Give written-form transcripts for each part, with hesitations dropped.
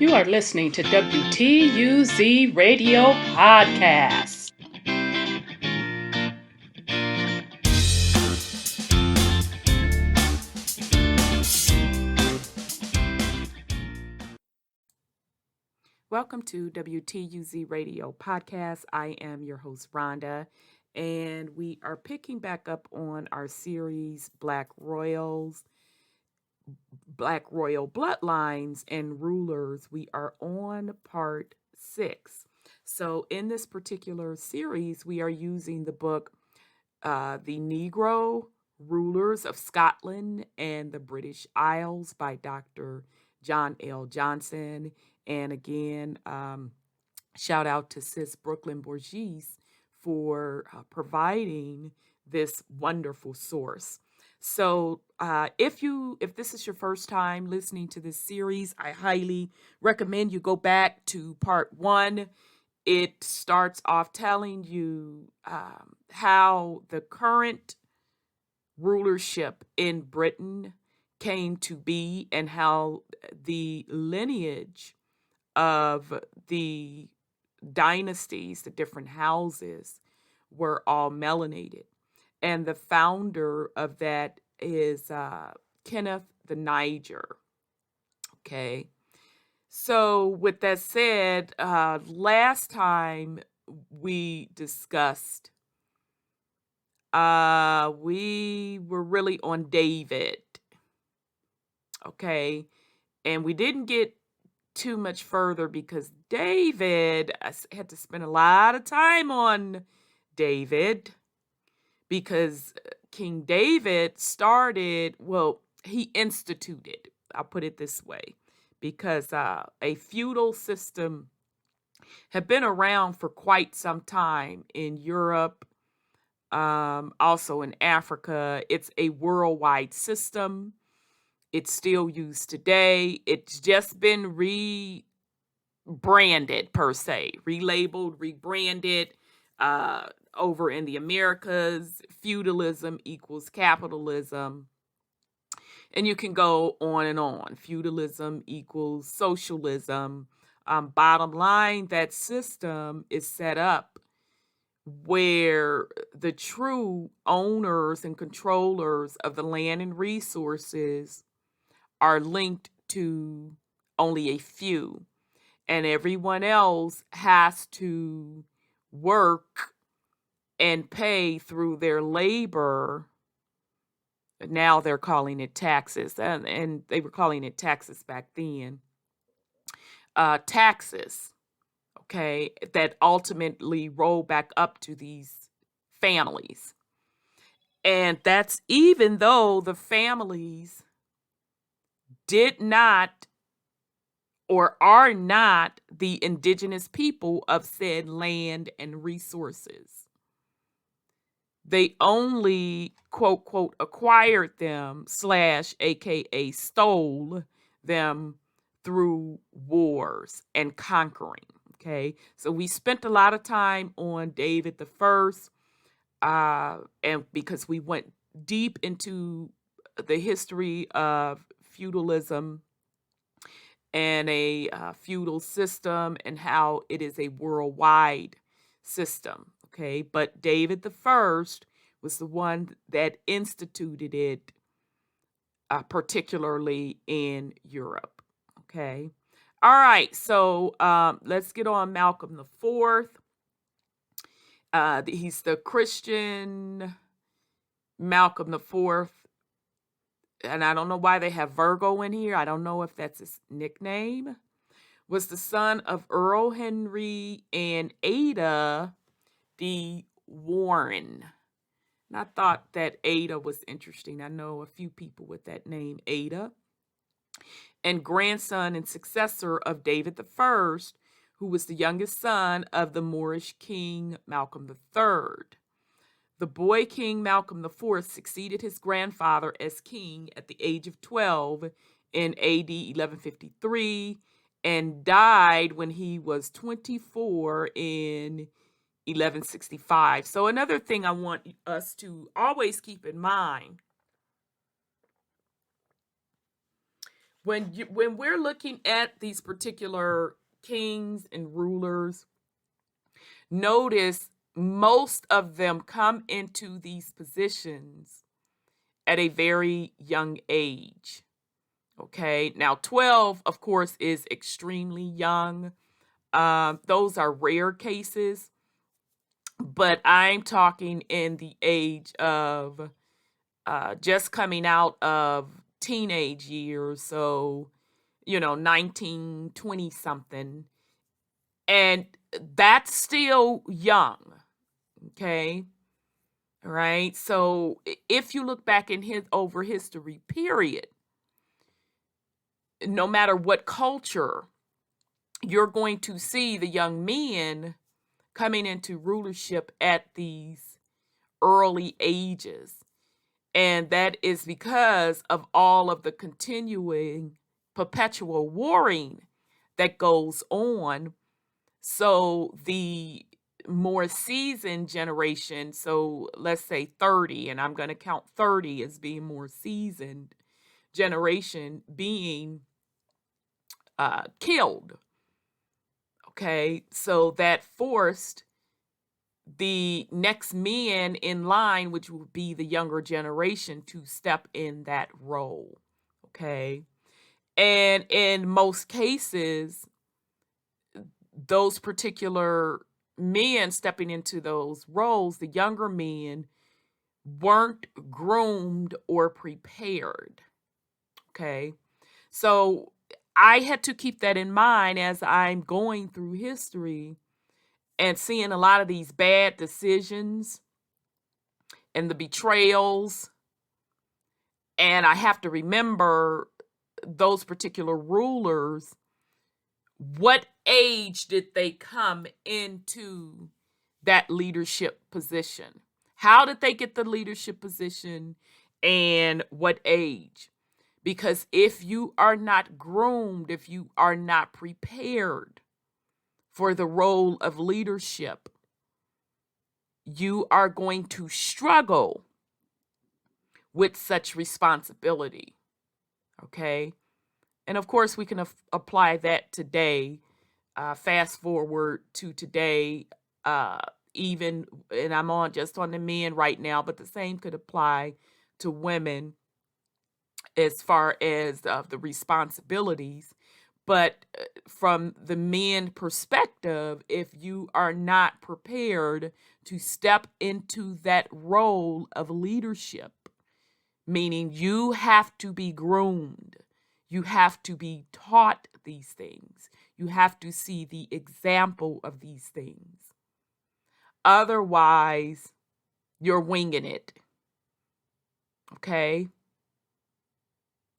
You are listening to WTUZ Radio Podcast. Welcome to WTUZ Radio Podcast. I am your host, Rhonda, and we are picking back up on our series, Black Royal Bloodlines and Rulers. We are on part 6. So in this particular series, we are using the book, The Negro, Rulers of Scotland and the British Isles by Dr. John L. Johnson. And again, shout out to Sis Brooklyn Borges for providing this wonderful source. So if this is your first time listening to this series, I highly recommend you go back to part 1. It starts off telling you how the current rulership in Britain came to be and how the lineage of the dynasties, the different houses, were all melanated. And the founder of that is Kenneth the Niger. Okay. So with that said, last time we discussed, we were really on David. Okay. And we didn't get too much further because David, I had to spend a lot of time on David because King David he instituted, I'll put it this way, because a feudal system had been around for quite some time in Europe, also in Africa. It's a worldwide system. It's still used today. It's just been rebranded, per se, relabeled, rebranded. Over in the Americas, feudalism equals capitalism. And you can go on and on. Feudalism equals socialism. Bottom line, that system is set up where the true owners and controllers of the land and resources are linked to only a few, and everyone else has to work and pay through their labor. Now they're calling it taxes, and they were calling it taxes back then. Taxes, okay, that ultimately roll back up to these families. And that's even though the families did not or are not the indigenous people of said land and resources. They only, quote, quote, acquired them / aka stole them through wars and conquering. Okay, so we spent a lot of time on David the First, and because we went deep into the history of feudalism and a feudal system and how it is a worldwide system. Okay, but David the First was the one that instituted it, particularly in Europe. Okay, all right. So let's get on Malcolm the Fourth. He's the Christian Malcolm the Fourth. And I don't know why they have Virgo in here. I don't know if that's his nickname. Was the son of Earl Henry and Ada de Warenne. And I thought that Ada was interesting. I know a few people with that name, Ada. And grandson and successor of David the First, who was the youngest son of the Moorish king Malcolm III. The boy king Malcolm IV succeeded his grandfather as king at the age of 12 in AD 1153 and died when he was 24 in 1165. So another thing I want us to always keep in mind when we're looking at these particular kings and rulers, notice most of them come into these positions at a very young age. Okay, now 12, of course, is extremely young. Those are rare cases, but I'm talking in the age of just coming out of teenage years, so 19, 20 something, and that's still young. Okay, all right. So if you look back in over history, period, no matter what culture, you're going to see the young men coming into rulership at these early ages. And that is because of all of the continuing perpetual warring that goes on. So the more seasoned generation, so let's say 30, and I'm going to count 30 as being more seasoned generation, being killed. Okay, so that forced the next men in line, which would be the younger generation, to step in that role. Okay, and in most cases, those particular men stepping into those roles, the younger men, weren't groomed or prepared. Okay, so I had to keep that in mind as I'm going through history and seeing a lot of these bad decisions and the betrayals. And I have to remember those particular rulers. What age did they come into that leadership position? How did they get the leadership position, and what age? Because if you are not groomed, if you are not prepared for the role of leadership, you are going to struggle with such responsibility. Okay? And of course, we can apply that today. Fast forward to today, even, and I'm just on the men right now, but the same could apply to women as far as the responsibilities. But from the men perspective, if you are not prepared to step into that role of leadership, meaning you have to be groomed, you have to be taught these things, you have to see the example of these things. Otherwise, you're winging it. Okay?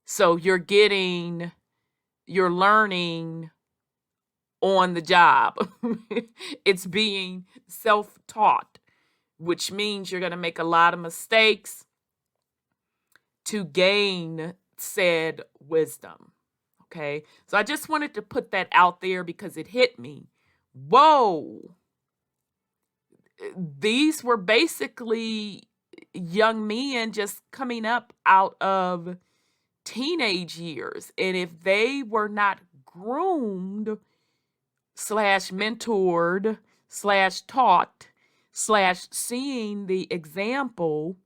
So you're learning on the job. It's being self-taught, which means you're going to make a lot of mistakes to gain said wisdom. Okay? So I just wanted to put that out there because it hit me. Whoa! These were basically young men just coming up out of teenage years. And if they were not groomed / mentored / taught / seeing the example,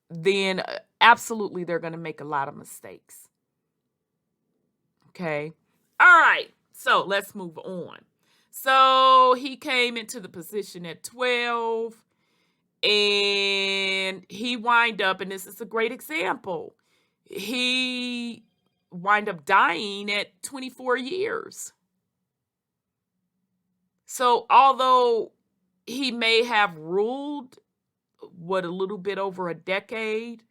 then absolutely they're going to make a lot of mistakes. Okay. All right. So let's move on. So he came into the position at 12, and he wind up, and this is a great example, he wind up dying at 24 years. So although he may have ruled a little bit over a decade,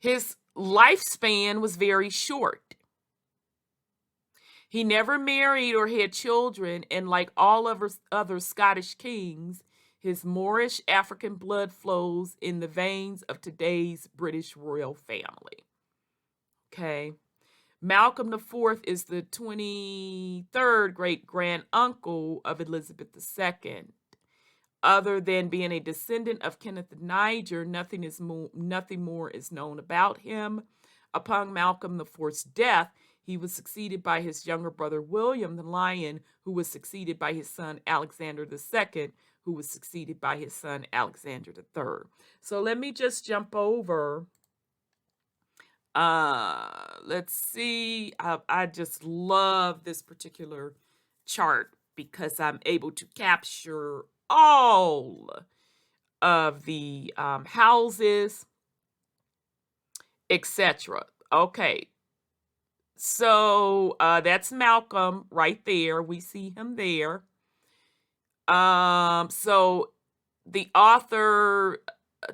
his lifespan was very short. He never married or had children, and like all of other Scottish kings, his Moorish African blood flows in the veins of today's British royal family. Okay. Malcolm IV is the 23rd great-grand uncle of Elizabeth II. Other than being a descendant of Kenneth the Niger, nothing more is known about him. Upon Malcolm IV's death, he was succeeded by his younger brother William the Lion, who was succeeded by his son Alexander II, who was succeeded by his son Alexander III. So let me just jump over. Let's see. I just love this particular chart because I'm able to capture all of the houses, etc. Okay, so that's Malcolm right there. We see him there. So the author,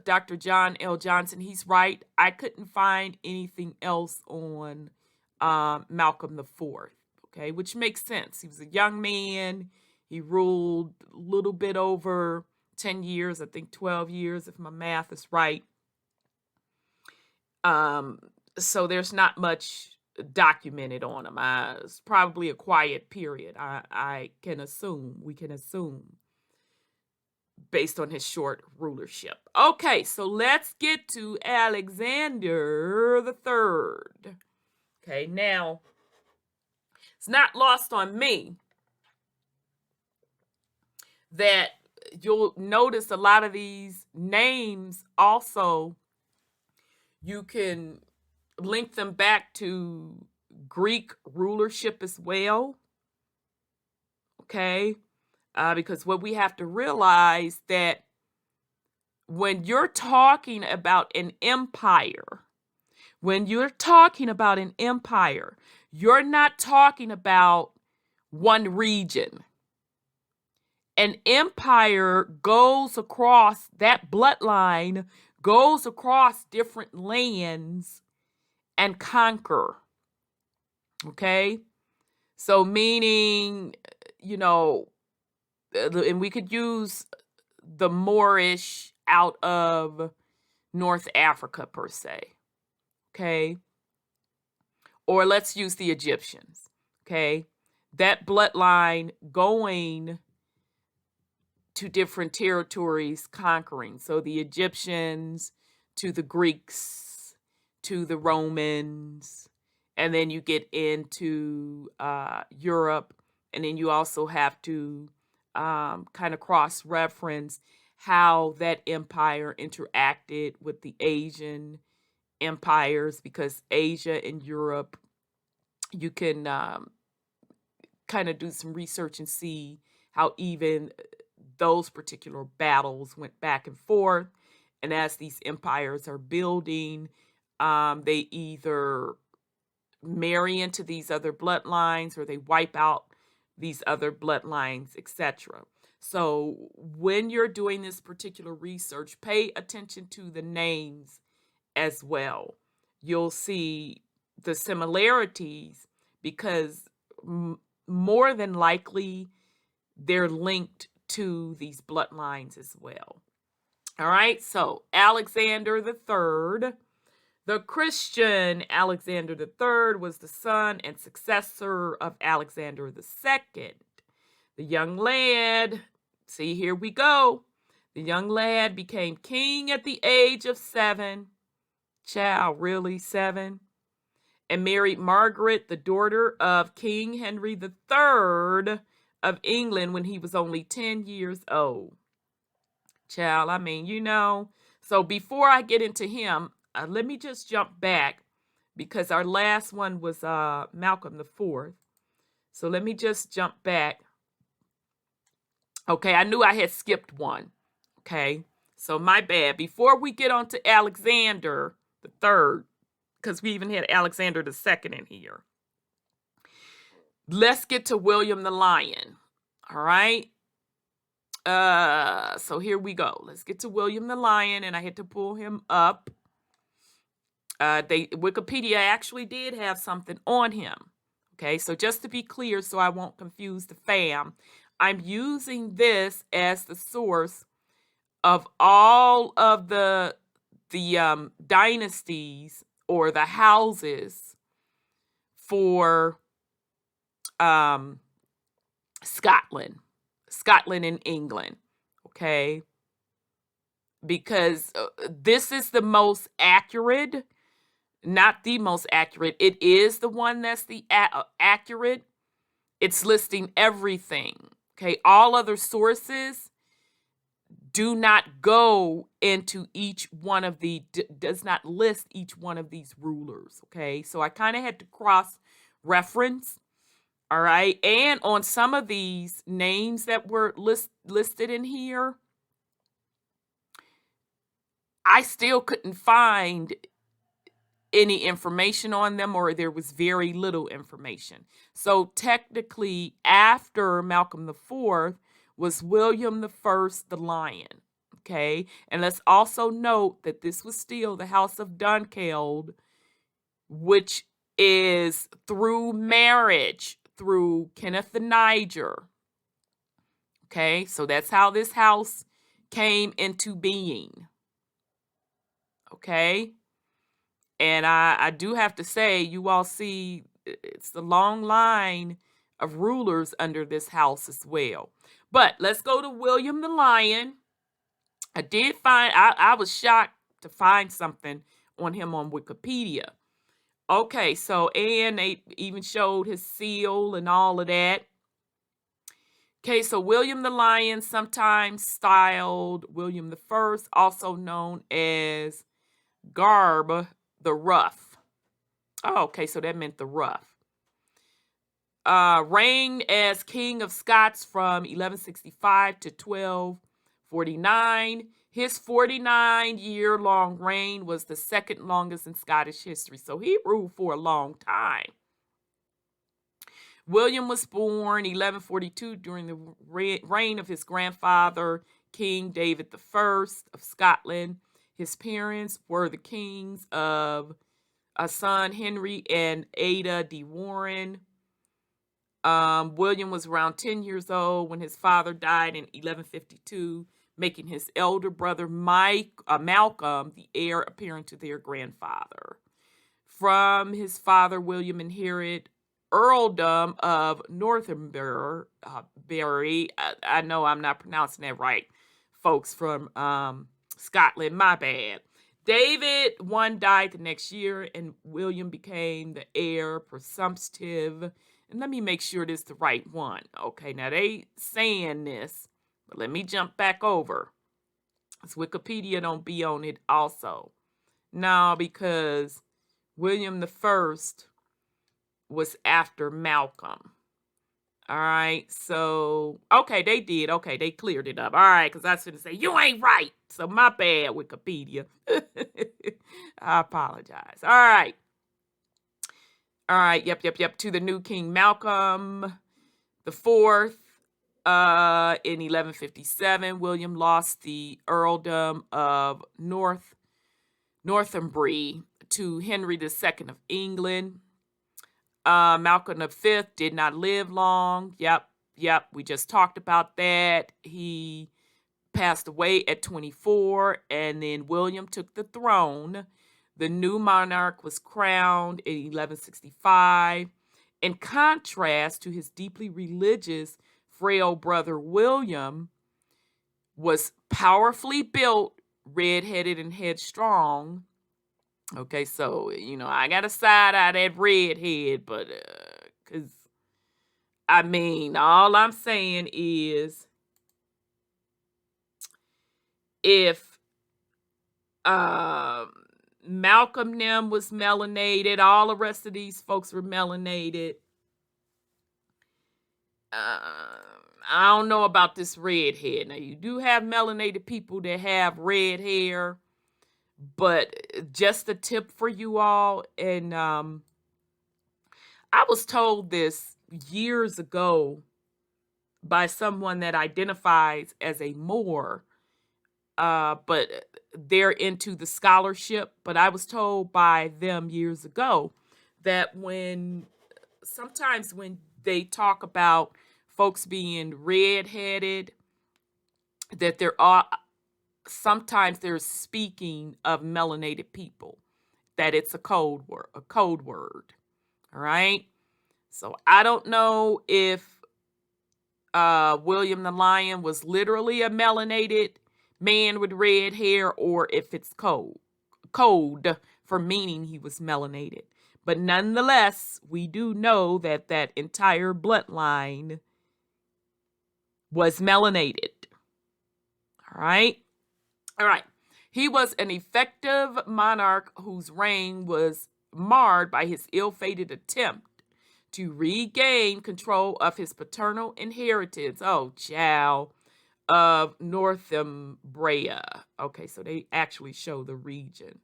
Dr. John L. Johnson, he's right. I couldn't find anything else on Malcolm IV. Okay, which makes sense. He was a young man. He ruled a little bit over 10 years, I think 12 years, if my math is right. So there's not much documented on him. It's probably a quiet period. We can assume, based on his short rulership. Okay, so let's get to Alexander III. Okay, now, it's not lost on me that you'll notice a lot of these names also, you can link them back to Greek rulership as well. Okay, because what we have to realize that when you're talking about an empire, you're not talking about one region. An empire goes across, that bloodline goes across different lands and conquer. Okay? So meaning, and we could use the Moorish out of North Africa per se. Okay? Or let's use the Egyptians. Okay? That bloodline going to different territories conquering. So the Egyptians to the Greeks to the Romans, and then you get into Europe, and then you also have to kind of cross-reference how that empire interacted with the Asian empires, because Asia and Europe, you can kind of do some research and see how even those particular battles went back and forth. And as these empires are building, they either marry into these other bloodlines or they wipe out these other bloodlines, etc. So when you're doing this particular research, pay attention to the names as well. You'll see the similarities because more than likely they're linked to these bloodlines as well. All right, so Alexander III, the Christian Alexander III, was the son and successor of Alexander II. The young lad, see, here we go. The young lad became king at the age of 7. Child, really, 7? And married Margaret, the daughter of King Henry III of England, when he was only 10 years old. Child, so before I get into him, let me just jump back, because our last one was Malcolm IV. So let me just jump back. Okay, I knew I had skipped one. Okay, so my bad. Before we get on to Alexander III, because we even had Alexander II in here, let's get to William the Lion. All right. So here we go. Let's get to William the Lion, and I had to pull him up. Wikipedia actually did have something on him. Okay, so just to be clear, so I won't confuse the fam, I'm using this as the source of all of the dynasties or the houses for Scotland and England. okay? Because this is the most accurate, not the most accurate. It is the one that's the accurate. It's listing everything, okay? All other sources do not go into each one of does not list each one of these rulers, okay? So I kind of had to cross-reference, all right? And on some of these names that were listed in here, I still couldn't find any information on them, or there was very little information. So technically, after Malcolm IV was William I the Lion, okay? And let's also note that this was still the House of Dunkeld, which is through marriage, through Kenneth the Niger, okay? So that's how this house came into being, okay? And I do have to say, you all see, it's the long line of rulers under this house as well. But let's go to William the Lion. I was shocked to find something on him on Wikipedia. Okay, so, and they even showed his seal and all of that. Okay, so William the Lion, sometimes styled William I, also known as Garb the Rough. Oh, okay, so that meant the rough. Reigned as King of Scots from 1165 to 1249. His 49-year-long reign was the second longest in Scottish history, so he ruled for a long time. William was born 1142 during the reign of his grandfather, King David I of Scotland. His parents were the kings of a son, Henry and Ada de Warenne. William was around 10 years old when his father died in 1152, making his elder brother Malcolm the heir apparent to their grandfather. From his father, William inherited earldom of Northumberland. I know I'm not pronouncing that right, folks from Scotland, my bad. David died the next year, and William became the heir presumptive. And let me make sure this is the right one. Okay, now they saying this, but let me jump back over. Because Wikipedia don't be on it also. No, because William I was after Malcolm. All right, so, okay, they did. Okay, they cleared it up. All right, because I was going to say, you ain't right. So my bad, Wikipedia. I apologize. All right. Yep. To the new King Malcolm the Fourth. In 1157, William lost the earldom of Northumberland to Henry II of England. Malcolm V did not live long. Yep. We just talked about that. He passed away at 24, and then William took the throne. The new monarch was crowned in 1165. In contrast to his deeply religious, frail brother William, was powerfully built, red-headed, and headstrong. Okay, so, I got a side eye that redhead, but, because, I mean, all I'm saying is, if Malcolm them was melanated, all the rest of these folks were melanated, I don't know about this redhead. Now, you do have melanated people that have red hair, but just a tip for you all, and I was told this years ago by someone that identifies as a Moor, but they're into the scholarship. But I was told by them years ago that sometimes when they talk about folks being red-headed, that sometimes they're speaking of melanated people, that it's a code word. All right. So I don't know if William the Lion was literally a melanated man with red hair, or if it's code for meaning he was melanated. But nonetheless, we do know that that entire bloodline was melanated. All right. He was an effective monarch whose reign was marred by his ill-fated attempt to regain control of his paternal inheritance. Oh, child, of Northumbria. Okay, so they actually show the region.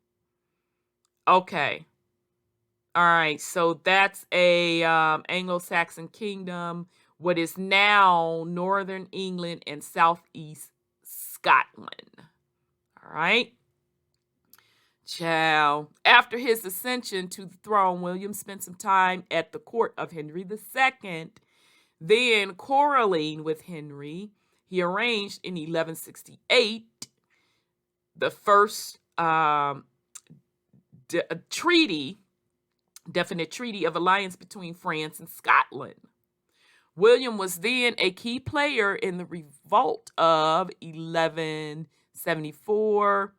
Okay. All right, so that's a Anglo-Saxon kingdom, what is now northern England and southeast Scotland. All right. Child. After his ascension to the throne, William spent some time at the court of Henry II. Then, quarreling with Henry, he arranged in 1168 the first definite treaty of alliance between France and Scotland. William was then a key player in the revolt of 1174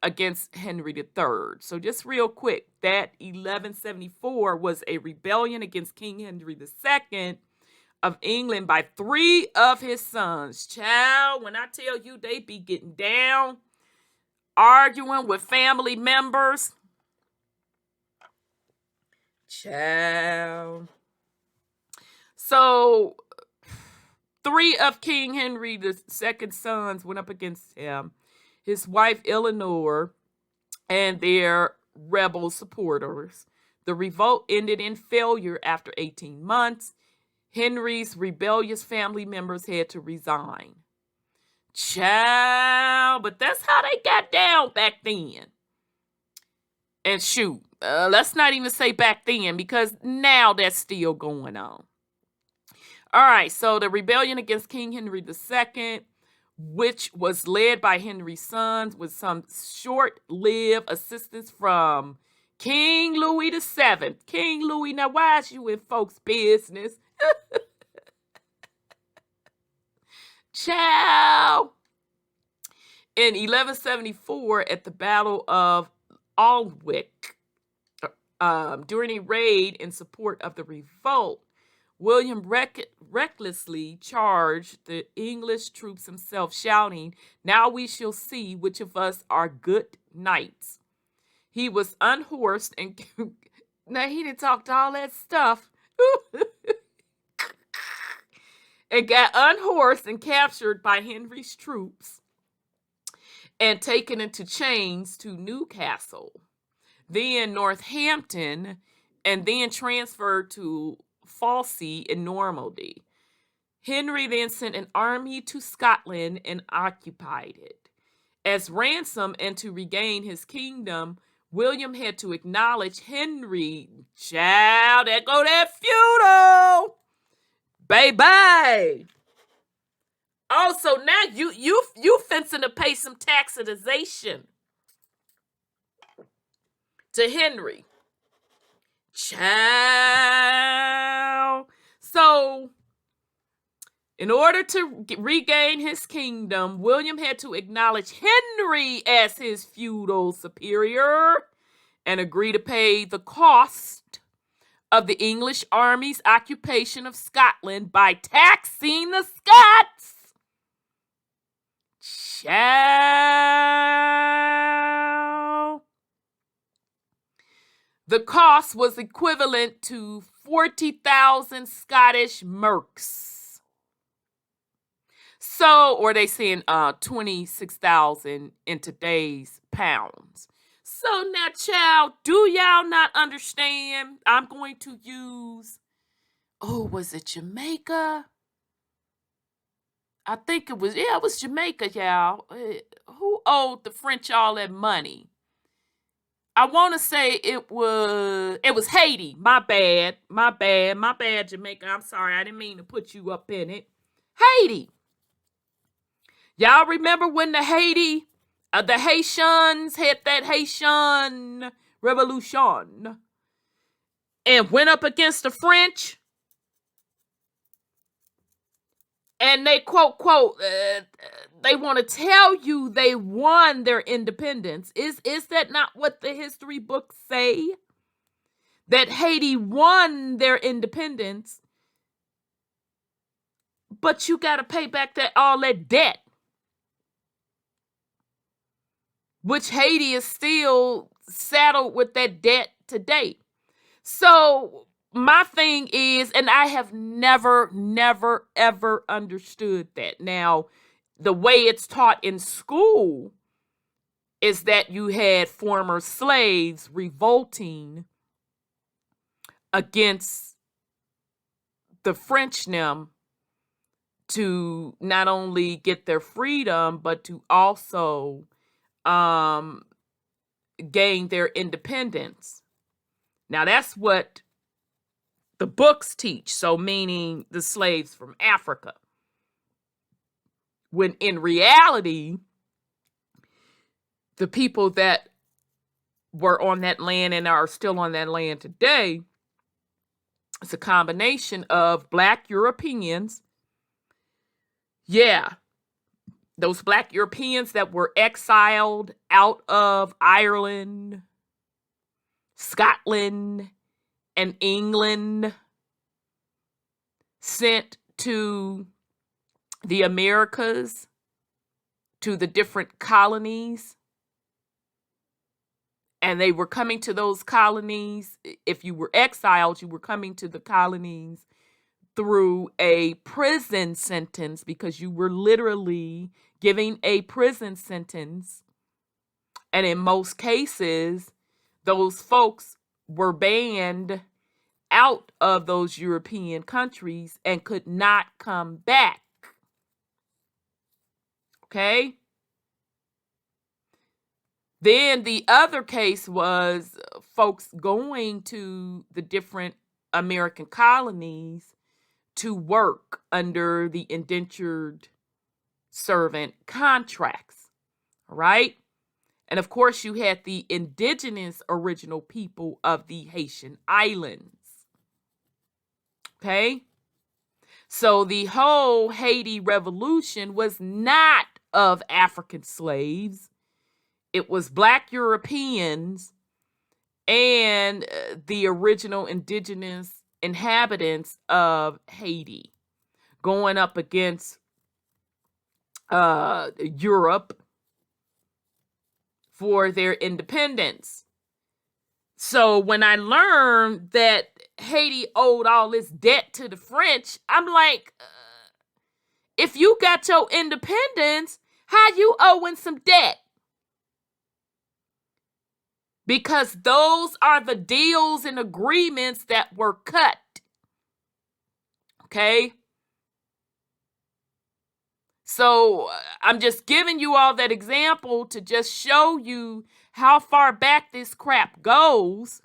against Henry III. So just real quick, that 1174 was a rebellion against King Henry II of England by 3 of his sons. Child, when I tell you they be getting down, arguing with family members. Child. So 3 of King Henry II's sons went up against him. His wife Eleanor and their rebel supporters. The revolt ended in failure after 18 months. Henry's rebellious family members had to resign. Child, but that's how they got down back then. And shoot, let's not even say back then, because now that's still going on. All right, so the rebellion against King Henry II, which was led by Henry's sons, with some short-lived assistance from King Louis VII. King Louis, now why is you in folks' business? Child. In 1174, at the Battle of Alnwick, during a raid in support of the revolt, William recklessly charged the English troops himself, shouting, "Now we shall see which of us are good knights." He was unhorsed and now he didn't talk to all that stuff. And got unhorsed and captured by Henry's troops and taken into chains to Newcastle, then Northampton, and then transferred to Falaise in Normandy. Henry then sent an army to Scotland and occupied it. As ransom and to regain his kingdom, William had to acknowledge Henry. Child, there go that feudal. Baby. Also, now you fencing to pay some taxation to Henry. Child. So, in order to regain his kingdom, William had to acknowledge Henry as his feudal superior and agree to pay the cost of the English army's occupation of Scotland by taxing the Scots. Child. The cost was equivalent to 40,000 Scottish merks. So, or they saying 26,000 in today's pounds. So now, child, do y'all not understand? I'm going to use, was it Jamaica? I think it was Jamaica, y'all. Who owed the French all that money? I want to say it was Haiti. My bad, Jamaica. I'm sorry, I didn't mean to put you up in it. Haiti. Y'all remember when the Haitians had that Haitian revolution and went up against the French? And they quote, they want to tell you they won their independence. Is that not what the history books say? That Haiti won their independence, but you got to pay back all that debt, which Haiti is still saddled with that debt today. So my thing is, and I have never, ever understood that. Now, the way it's taught in school is that you had former slaves revolting against the French to not only get their freedom, but to also gain their independence. Now, that's what the books teach, so meaning the slaves from Africa. When in reality, the people that were on that land and are still on that land today, it's a combination of Black Europeans. Yeah, those Black Europeans that were exiled out of Ireland, Scotland, and England, sent to the Americas, to the different colonies. And they were coming to those colonies. If you were exiled, you were coming to the colonies through a prison sentence, because you were literally giving a prison sentence. And in most cases, those folks were banned out of those European countries and could not come back. Okay? Then the other case was folks going to the different American colonies to work under the indentured servant contracts. All right? And of course, you had the indigenous original people of the Haitian islands. Okay? So the whole Haiti Revolution was not of African slaves. It was Black Europeans and the original indigenous inhabitants of Haiti going up against Europe for their independence. So when I learned that Haiti owed all this debt to the French, I'm like, if you got your independence, how you owing some debt? Because those are the deals and agreements that were cut. Okay? So I'm just giving you all that example to just show you how far back this crap goes.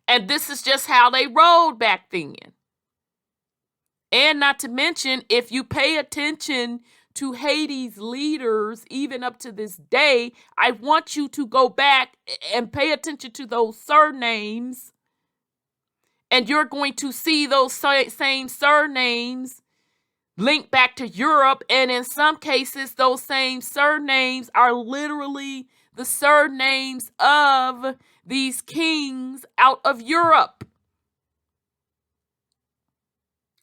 And this is just how they rolled back then. And not to mention, if you pay attention to Haiti's leaders, even up to this day, I want you to go back and pay attention to those surnames. And you're going to see those same surnames linked back to Europe. And in some cases, those same surnames are literally the surnames of these kings out of Europe.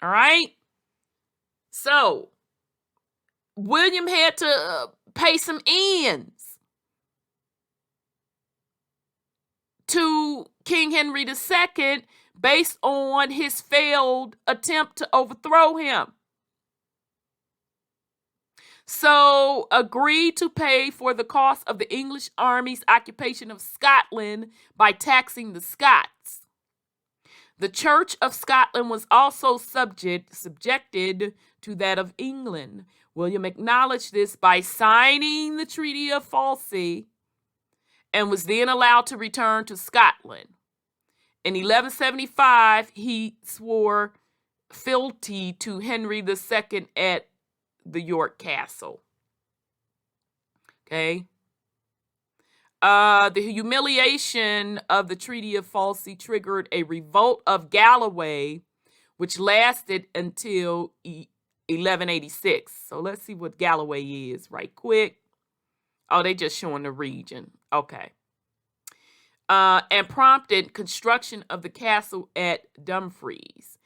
All right? So, William had to pay some ends to King Henry II based on his failed attempt to overthrow him. So, agreed to pay for the cost of the English army's occupation of Scotland by taxing the Scots. The Church of Scotland was also subjected to that of England. William acknowledged this by signing the Treaty of Falaise and was then allowed to return to Scotland. In 1175, he swore fealty to Henry II at the York Castle. Okay. The humiliation of the Treaty of Falaise triggered a revolt of Galloway, which lasted until 1186. So let's see what Galloway is right quick. Oh, they just showing the region. Okay. And prompted construction of the castle at Dumfries.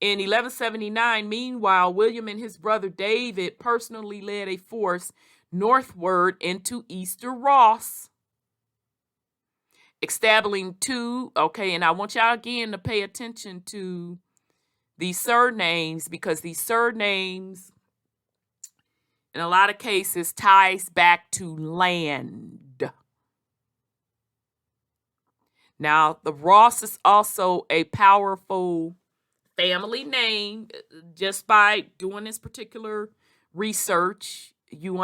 In 1179, meanwhile, William and his brother David personally led a force northward into Easter Ross, establishing two, and I want y'all again to pay attention to these surnames, because these surnames, in a lot of cases, ties back to land. Now, the Ross is also a powerful family name. Just by doing this particular research, you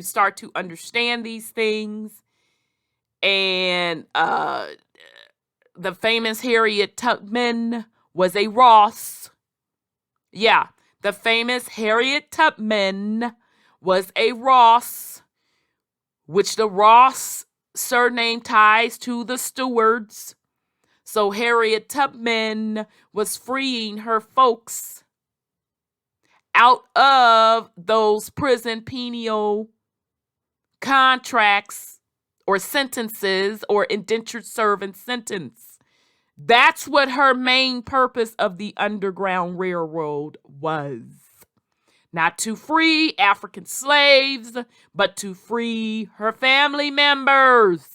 start to understand these things. And the famous Harriet Tubman was a Ross. Yeah, the famous Harriet Tubman was a Ross, which the Ross surname ties to the Stewards. So Harriet Tubman was freeing her folks out of those prison penal contracts or sentences or indentured servant sentence. That's what her main purpose of the Underground Railroad was. Not to free African slaves, but to free her family members.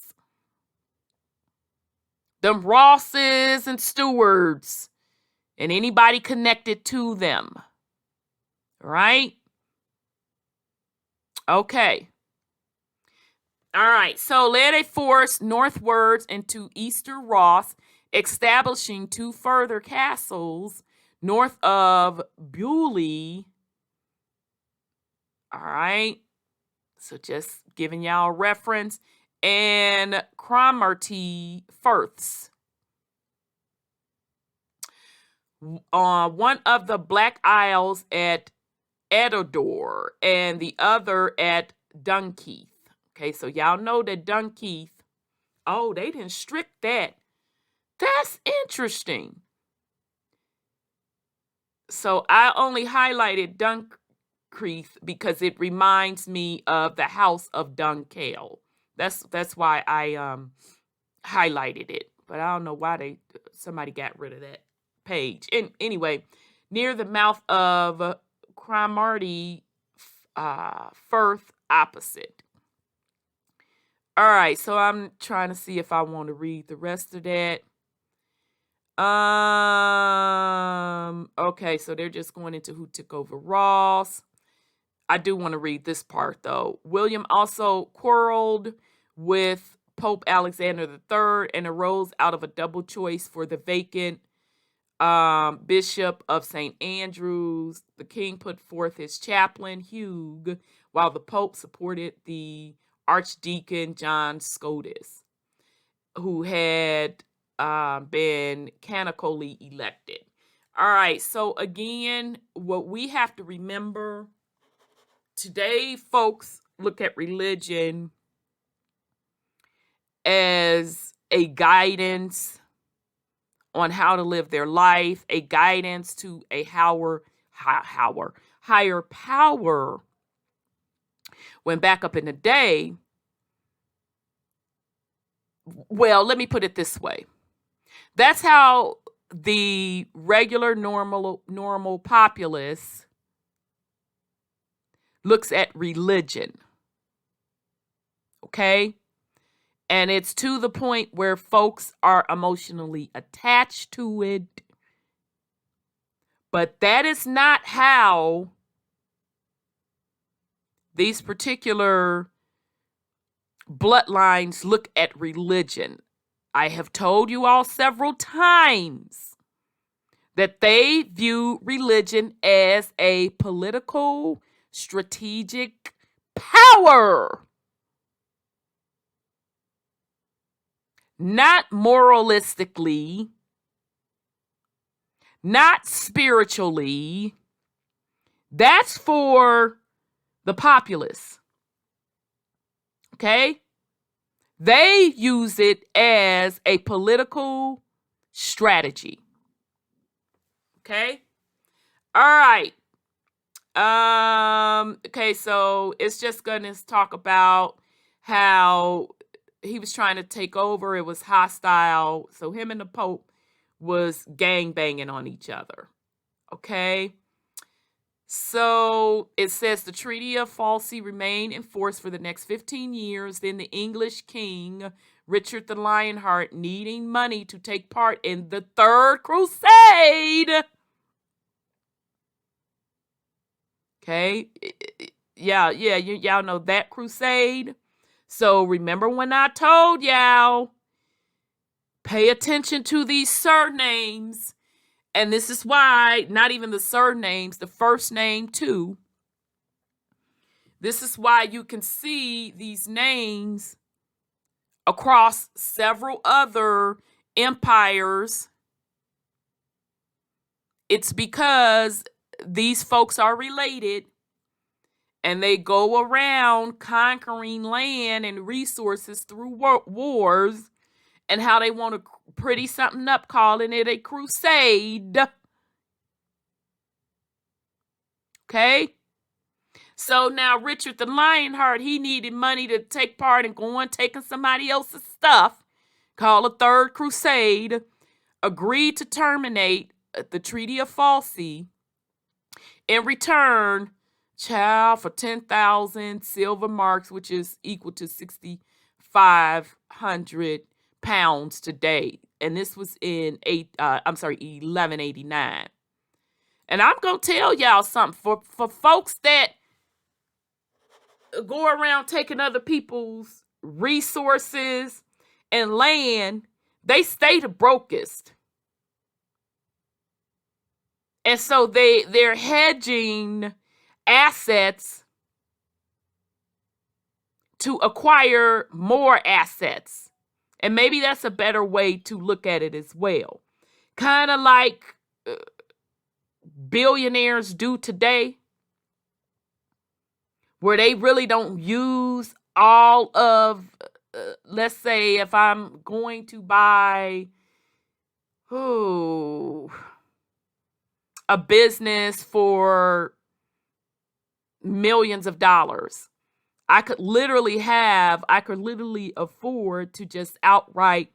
Them Rosses and Stewards and anybody connected to them. Right? Okay. All right. So led a force northwards into Easter Ross, establishing two further castles north of Bewley. All right. So just giving y'all a reference. And Cromarty Firths. One of the Black Isles at Edador and the other at Dunkeith. Okay, so y'all know that Dunkeith, they didn't strict that. That's interesting. So I only highlighted Dunkeith because it reminds me of the House of Dunkeld. That's why I highlighted it. But I don't know why somebody got rid of that page. And anyway, near the mouth of Cromarty Firth opposite. All right, so I'm trying to see if I want to read the rest of that. Okay, so they're just going into who took over Ross. I do want to read this part, though. William also quarreled with Pope Alexander III and arose out of a double choice for the vacant Bishop of St. Andrews. The king put forth his chaplain, Hugh, while the Pope supported the Archdeacon John Scotus, who had been canonically elected. All right, so again, what we have to remember today, folks look at religion as a guidance on how to live their life, a guidance to a higher power. When back up in the day, well, let me put it this way. That's how the regular normal populace looks at religion. Okay? And it's to the point where folks are emotionally attached to it. But that is not how these particular bloodlines look at religion. I have told you all several times that they view religion as a political, strategic power. Not moralistically, not spiritually. That's for the populace. Okay? They use it as a political strategy. Okay? All right. Okay, so it's just gonna talk about how he was trying to take over. It was hostile. So him and the Pope was gang banging on each other. Okay. So it says the Treaty of Falaise remained in force for the next 15 years. Then the English king, Richard the Lionheart, needing money to take part in the Third Crusade. Okay. Y'all know that crusade. So remember when I told y'all, pay attention to these surnames. And this is why, not even the surnames, the first name too. This is why you can see these names across several other empires. It's because these folks are related and they go around conquering land and resources through wars, and how they want to pretty something up calling it a crusade. Okay? So now Richard the Lionheart, he needed money to take part in going taking somebody else's stuff, called a Third Crusade, agreed to terminate the Treaty of Falaise. In return, for 10,000 silver marks, which is equal to 6,500 pounds today. And this was in 1189. And I'm going to tell y'all something. For folks that go around taking other people's resources and land, they stay the brokest. And so they're hedging assets to acquire more assets. And maybe that's a better way to look at it as well. Kind of like billionaires do today, where they really don't use all of, let's say if I'm going to buy a business for millions of dollars, I could literally afford to just outright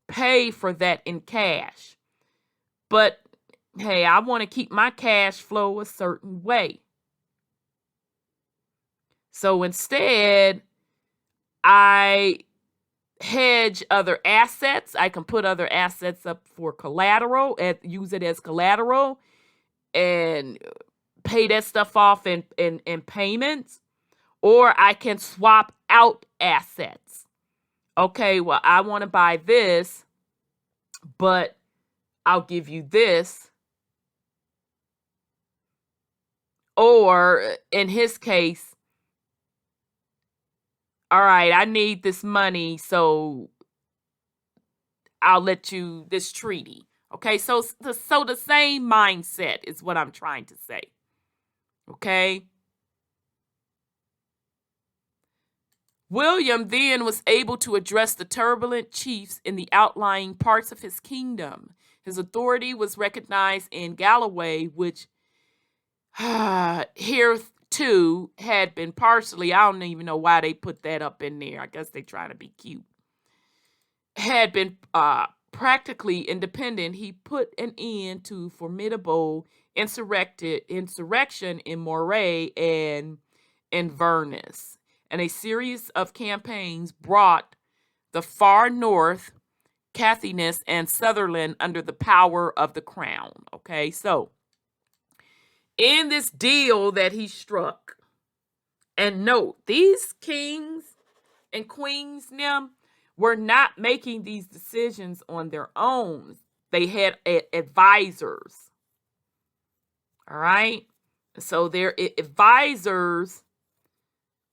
pay for that in cash. But hey, I want to keep my cash flow a certain way. So instead, I hedge other assets. I can put other assets up for collateral and use it as collateral and pay that stuff off in payments. Or I can swap out assets. Okay, well, I want to buy this, but I'll give you this. Or in his case, all right, I need this money, so I'll let you this treaty. Okay, so the same mindset is what I'm trying to say. Okay. William then was able to address the turbulent chiefs in the outlying parts of his kingdom. His authority was recognized in Galloway, which here too had been partially, I don't even know why they put that up in there. I guess they're trying to be cute. Had been practically independent. He put an end to formidable insurrection in Moray and Inverness. And a series of campaigns brought the far north, Caithness and Sutherland under the power of the crown. Okay, so in this deal that he struck, and note, these kings and queens now were not making these decisions on their own. They had advisors. All right, so their advisors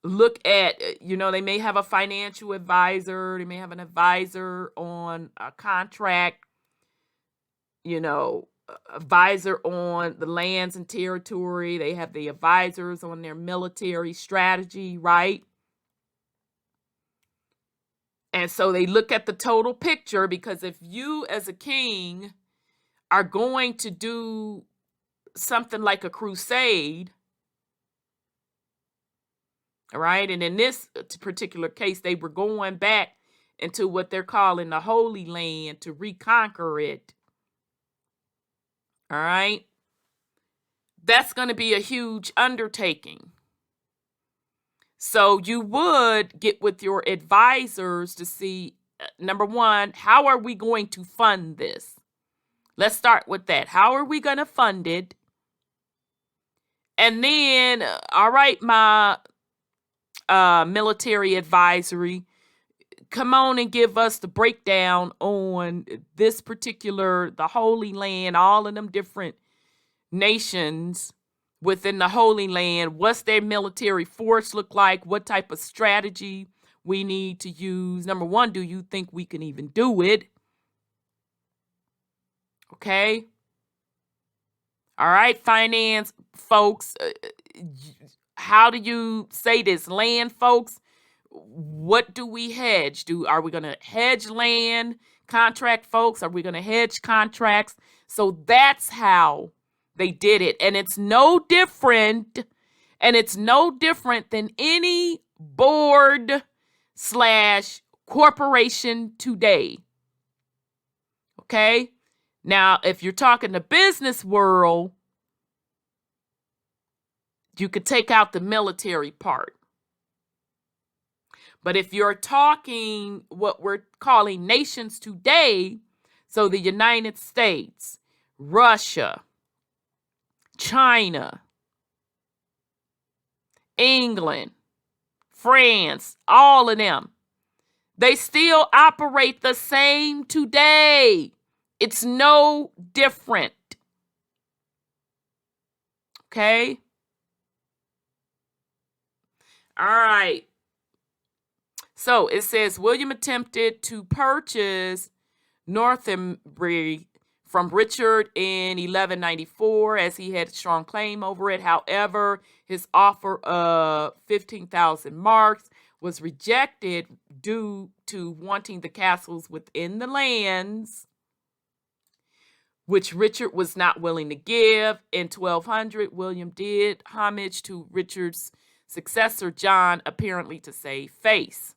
look at, they may have a financial advisor, they may have an advisor on a contract, advisor on the lands and territory. They have the advisors on their military strategy, right? And so they look at the total picture, because if you as a king are going to do something like a crusade. All right. And in this particular case, they were going back into what they're calling the Holy Land to reconquer it. All right. That's going to be a huge undertaking. So you would get with your advisors to see, number one, how are we going to fund this? Let's start with that. How are we going to fund it? And then, all right, my military advisory, come on and give us the breakdown on this particular, the Holy Land, all of them different nations within the Holy Land. What's their military force look like? What type of strategy we need to use? Number one, do you think we can even do it? Okay. All right, finance folks, how do you say this? Land folks, what do we hedge? Are we going to hedge land? Contract folks, are we going to hedge contracts? So that's how they did it. And it's no different. And it's no different than any board / corporation today. Okay. Now, if you're talking the business world, you could take out the military part. But if you're talking what we're calling nations today, so the United States, Russia, China, England, France, all of them, they still operate the same today. It's no different. Okay? All right. So it says William attempted to purchase Northumbria from Richard in 1194 as he had a strong claim over it. However, his offer of 15,000 marks was rejected due to wanting the castles within the lands, which Richard was not willing to give. In 1200, William did homage to Richard's successor, John, apparently to save face.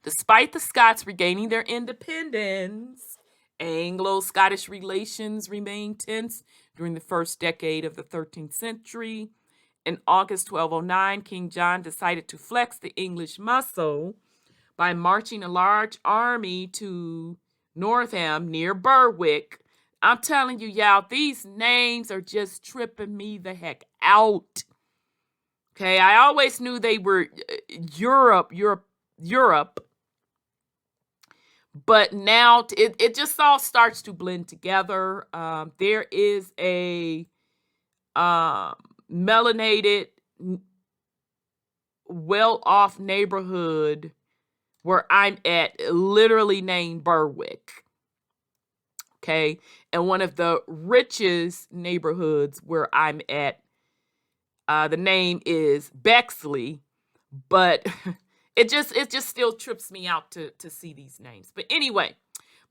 Despite the Scots regaining their independence, Anglo-Scottish relations remained tense during the first decade of the 13th century. In August 1209, King John decided to flex the English muscle by marching a large army to Northam near Berwick. I'm telling you, y'all, these names are just tripping me the heck out. Okay, I always knew they were Europe. But now it just all starts to blend together. There is a melanated, well-off neighborhood where I'm at, literally named Berwick. Okay, and one of the richest neighborhoods where I'm at, the name is Bexley, but it just still trips me out to see these names. But anyway,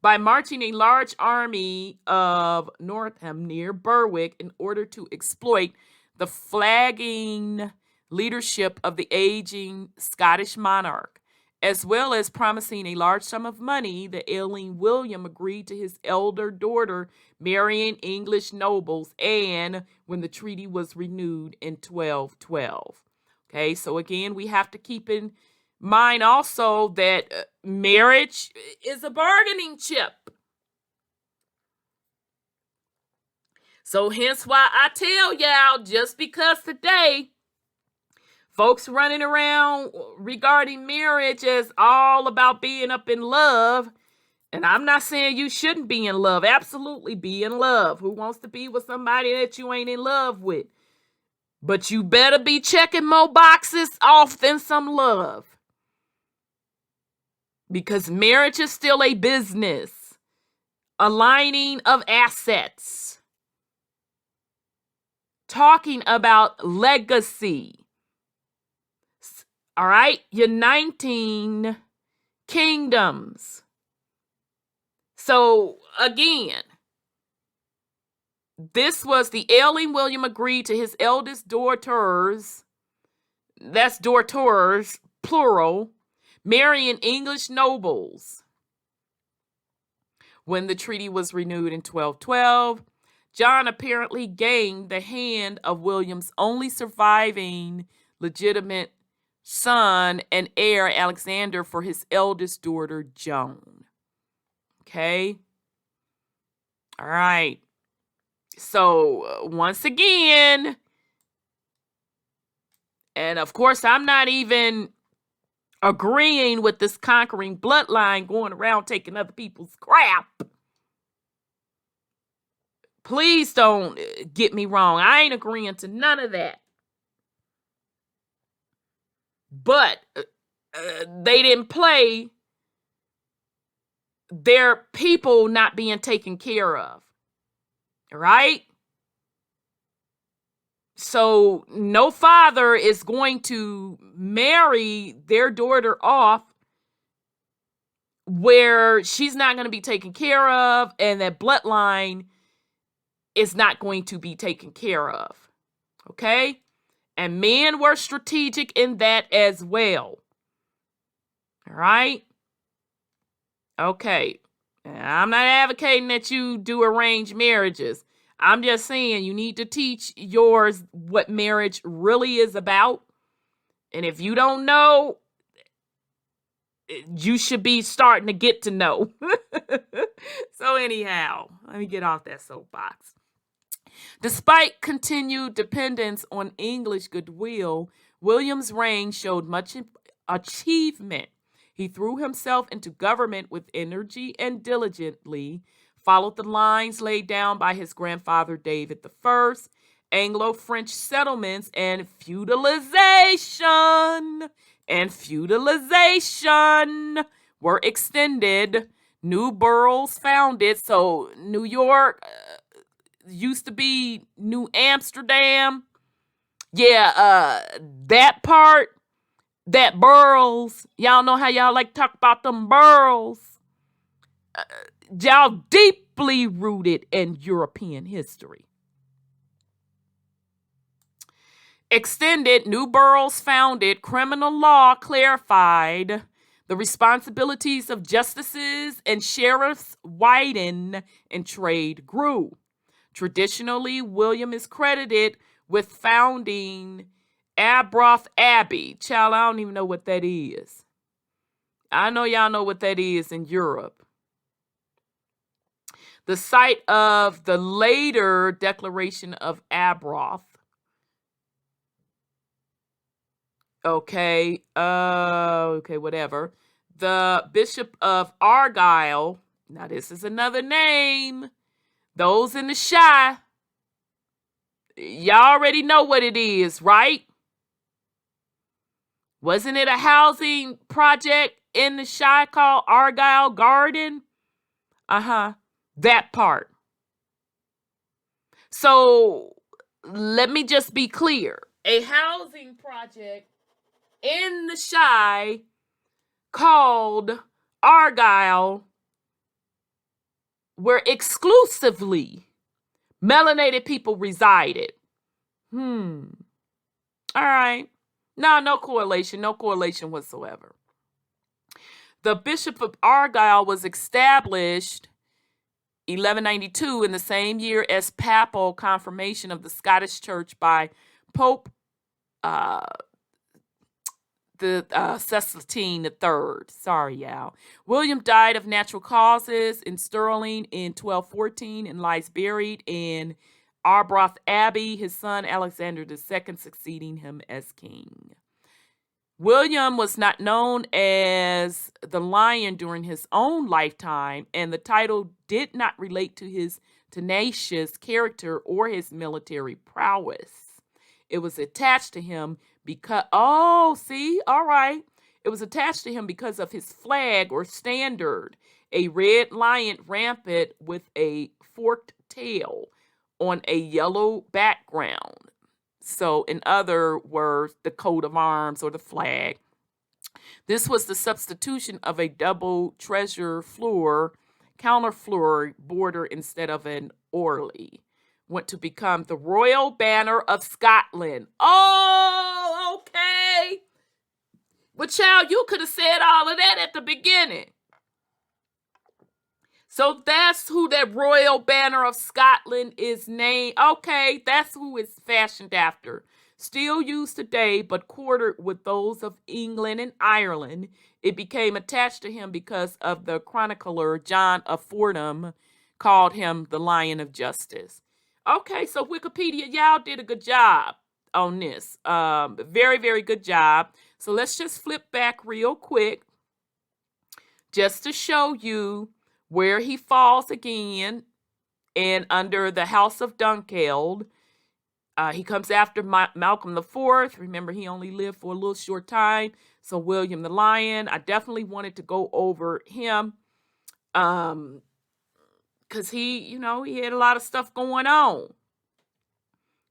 by marching a large army of Northam near Berwick in order to exploit the flagging leadership of the aging Scottish monarch, as well as promising a large sum of money, the ailing William agreed to his elder daughter marrying English nobles, and when the treaty was renewed in 1212. Okay, so again, we have to keep in mind also that marriage is a bargaining chip. So hence why I tell y'all, just because today folks running around regarding marriage as all about being up in love, and I'm not saying you shouldn't be in love. Absolutely be in love. Who wants to be with somebody that you ain't in love with? But you better be checking more boxes off than some love. Because marriage is still a business. Aligning of assets. Talking about legacy. All right? Uniting kingdoms. So, again, This was the ailing William agreed to his eldest daughters, that's daughters, plural, marrying English nobles. When the treaty was renewed in 1212, John apparently gained the hand of William's only surviving legitimate son and heir, Alexander, for his eldest daughter, Joan. Okay? All right. So, once again, and of course, I'm not even agreeing with this conquering bloodline going around taking other people's crap. Please don't get me wrong. I ain't agreeing to none of that. But they didn't play their people not being taken care of. Right? So no father is going to marry their daughter off where she's not going to be taken care of, and that bloodline is not going to be taken care of. Okay? And men were strategic in that as well. All right? Okay. I'm not advocating that you do arranged marriages. I'm just saying you need to teach yours what marriage really is about. And if you don't know, you should be starting to get to know. So anyhow, let me get off that soapbox. Despite continued dependence on English goodwill, William's reign showed much achievement. He threw himself into government with energy and diligently followed the lines laid down by his grandfather David I. Anglo-French settlements and feudalization were extended. New boroughs founded. So New York used to be New Amsterdam. Yeah, that part. That boroughs, y'all know how y'all like to talk about them boroughs. Y'all deeply rooted in European history. Extended, new boroughs founded, criminal law clarified, the responsibilities of justices and sheriffs widened, and trade grew. Traditionally, William is credited with founding Arbroath Abbey. Child, I don't even know what that is. I know y'all know what that is in Europe. The site of the later Declaration of Arbroath. Okay, whatever. The Bishop of Argyll. Now this is another name. Those in the Shire. Y'all already know what it is, right? Wasn't it a housing project in the Shire called Argyll Garden? That part. So let me just be clear. A housing project in the Shire called Argyll, where exclusively melanated people resided. All right. No correlation whatsoever. The Bishop of Argyll was established 1192 in the same year as papal confirmation of the Scottish Church by Pope Celestine III. Sorry, y'all. William died of natural causes in Stirling in 1214 and lies buried in Arbroath Abbey, his son Alexander II succeeding him as king. William was not known as the Lion during his own lifetime, and the title did not relate to his tenacious character or his military prowess. It was attached to him because, It was attached to him because of his flag or standard, a red lion rampant with a forked tail on a yellow background. So, in other words, the coat of arms or the flag. This was the substitution of a double treasure floor, counterfloor border instead of an orly. went to become the Royal Banner of Scotland. Oh, okay. But child, you could have said all of that at the beginning. So that's who that Royal Banner of Scotland is named. Okay, that's who it's fashioned after. Still used today, but quartered with those of England and Ireland. It became attached to him because of the chronicler John of Fordham called him the Lion of Justice. Okay, so Wikipedia, y'all did a good job on this. Very, very good job. So let's just flip back real quick just to show you where he falls again, and under the House of Dunkeld. He comes after Malcolm IV. Remember, he only lived for a little short time. So William the Lion, I definitely wanted to go over him because he had a lot of stuff going on.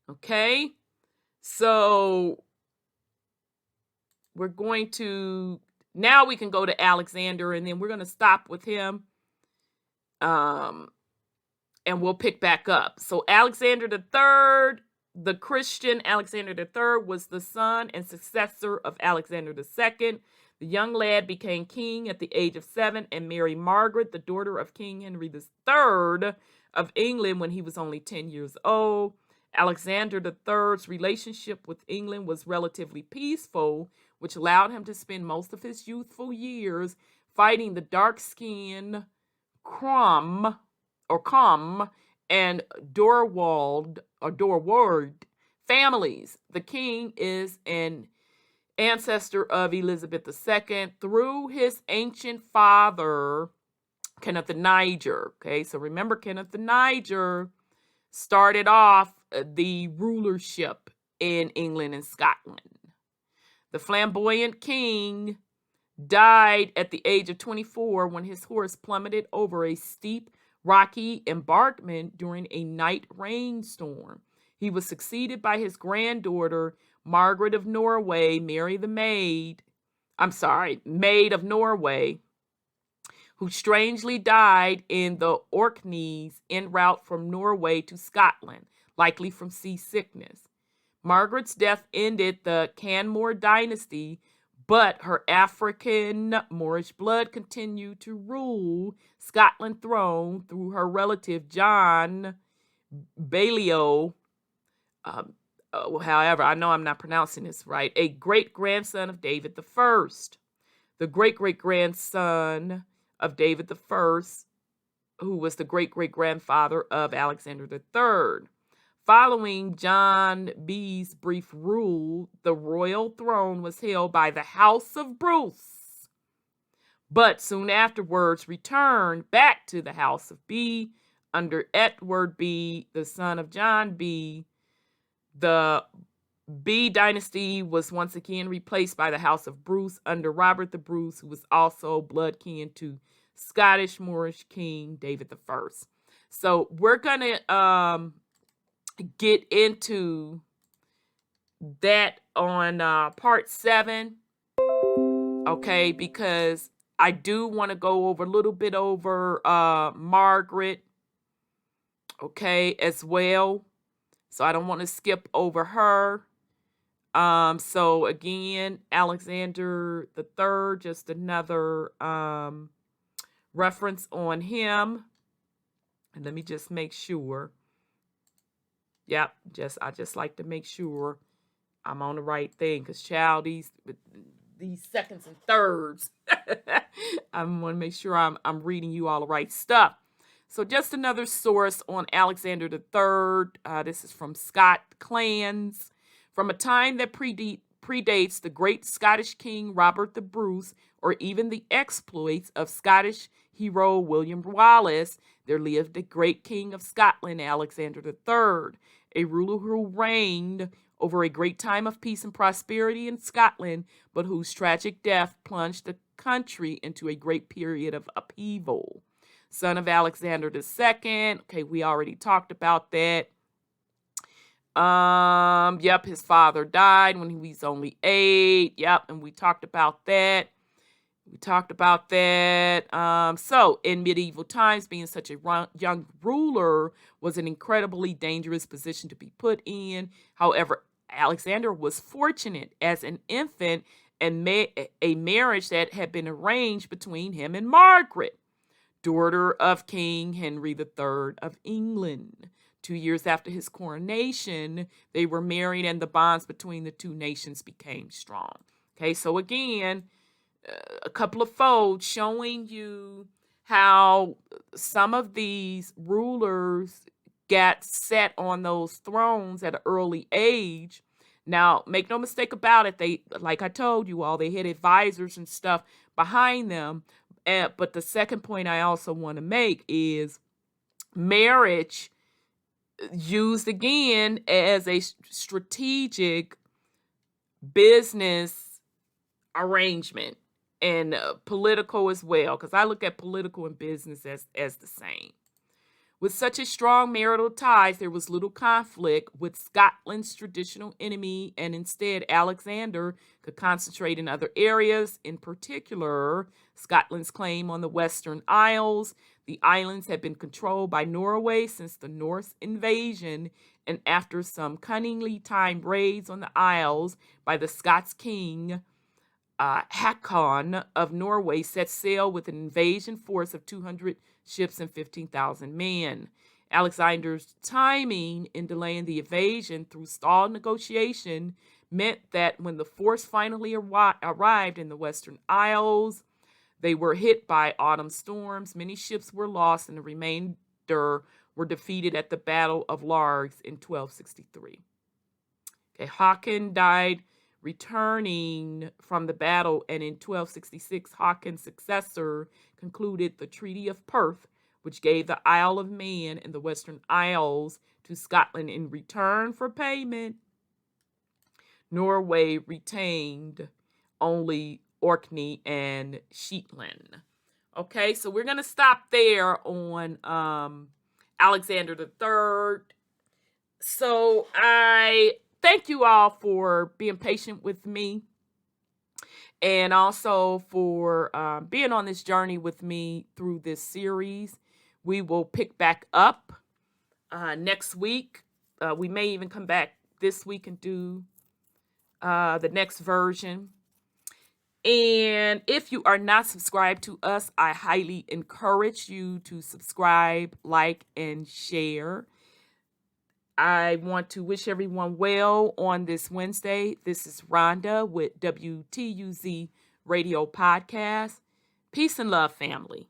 Okay, so we're going to, now we can go to Alexander, and then we're going to stop with him. And we'll pick back up. So Alexander III, the Christian Alexander III, was the son and successor of Alexander II. The young lad became king at the age of 7 and married Margaret, the daughter of King Henry III of England, when he was only 10 years old. Alexander III's relationship with England was relatively peaceful, which allowed him to spend most of his youthful years fighting the dark-skinned Crom and Dorward families. The king is an ancestor of Elizabeth II through his ancient father, Kenneth the Niger. Okay, so remember, Kenneth the Niger started off the rulership in England and Scotland. The flamboyant king died at the age of 24 when his horse plummeted over a steep, rocky embankment during a night rainstorm. He was succeeded by his granddaughter, Margaret of Norway, Maid of Norway, who strangely died in the Orkneys en route from Norway to Scotland, likely from seasickness. Margaret's death ended the Canmore dynasty, but her African Moorish blood continued to rule Scotland throne through her relative John Balliol. However, I know I'm not pronouncing this right. A great-grandson of David I. The great-great-grandson of David I, who was the great-great-grandfather of Alexander III. Following John B's brief rule, the royal throne was held by the House of Bruce, but soon afterwards returned back to the House of B under Edward B, the son of John B. The B dynasty was once again replaced by the House of Bruce under Robert the Bruce, who was also blood kin to Scottish Moorish King David I. So we're going to get into that on part 7, okay, because I do want to go over a little bit over Margaret, okay, as well. So I don't want to skip over her. So again, Alexander III, just another reference on him. And let me just make sure. Yep, I just like to make sure I'm on the right thing, because child, these seconds and thirds, I want to make sure I'm reading you all the right stuff. So just another source on Alexander III. This is from Scott Clans. From a time that predates the great Scottish King Robert the Bruce, or even the exploits of Scottish hero William Wallace, there lived a great king of Scotland, Alexander III, a ruler who reigned over a great time of peace and prosperity in Scotland, but whose tragic death plunged the country into a great period of upheaval. Son of Alexander II. Okay, we already talked about that. Yep, his father died when he was only 8. Yep, and we talked about that. We talked about that. So in medieval times, being such a young ruler was an incredibly dangerous position to be put in. However, Alexander was fortunate as an infant and a marriage that had been arranged between him and Margaret, daughter of King Henry III of England. 2 years after his coronation, they were married and the bonds between the two nations became strong. Okay, so again, a couple of folds showing you how some of these rulers got set on those thrones at an early age. Now, make no mistake about it, they, like I told you all, they had advisors and stuff behind them. But the second point I also want to make is marriage used again as a strategic business arrangement, and political as well, because I look at political and business as the same. With such a strong marital ties, there was little conflict with Scotland's traditional enemy, and instead Alexander could concentrate in other areas, in particular Scotland's claim on the Western Isles. The islands had been controlled by Norway since the Norse invasion, and after some cunningly timed raids on the Isles by the Scots king, Hakon of Norway set sail with an invasion force of 200 ships and 15,000 men. Alexander's timing in delaying the invasion through stalled negotiation meant that when the force finally arrived in the Western Isles, they were hit by autumn storms. Many ships were lost, and the remainder were defeated at the Battle of Largs in 1263. Okay, Hakon died returning from the battle, and in 1266, Hakon's successor concluded the Treaty of Perth, which gave the Isle of Man and the Western Isles to Scotland in return for payment. Norway retained only Orkney and Shetland. Okay, so we're going to stop there on Alexander III. So I thank you all for being patient with me, and also for being on this journey with me through this series. We will pick back up next week. We may even come back this week and do the next version. And if you are not subscribed to us, I highly encourage you to subscribe, like, and share. I want to wish everyone well on this Wednesday. This is Rhonda with WTUZ Radio Podcast. Peace and love, family.